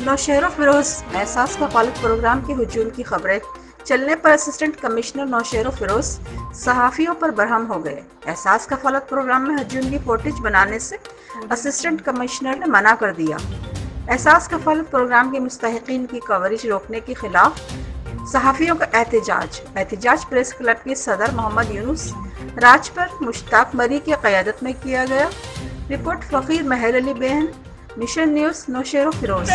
नौशहरों फिरोज एहसास कफालत प्रोग्राम के हुजूम की खबरें चलने पर असिस्टेंट कमिश्नर नौशहरों फिरोज सहाफ़ियों पर बरहम हो गए। एहसास कफालत प्रोग्राम में हुजूम की फुटेज बनाने से असिस्टेंट कमिश्नर ने मना कर दिया। एहसास कफालत प्रोग्राम के मुस्तहिकीन की कवरेज रोकने के खिलाफ सहाफ़ियों का एहतजाज प्रेस क्लब के सदर मोहम्मद यूनुस राज पर मुश्ताक मरी की क़यादत में किया गया। रिपोर्ट फ़कीर महर अली बेहन, मिशन न्यूज़, नौशहरों फिरोज।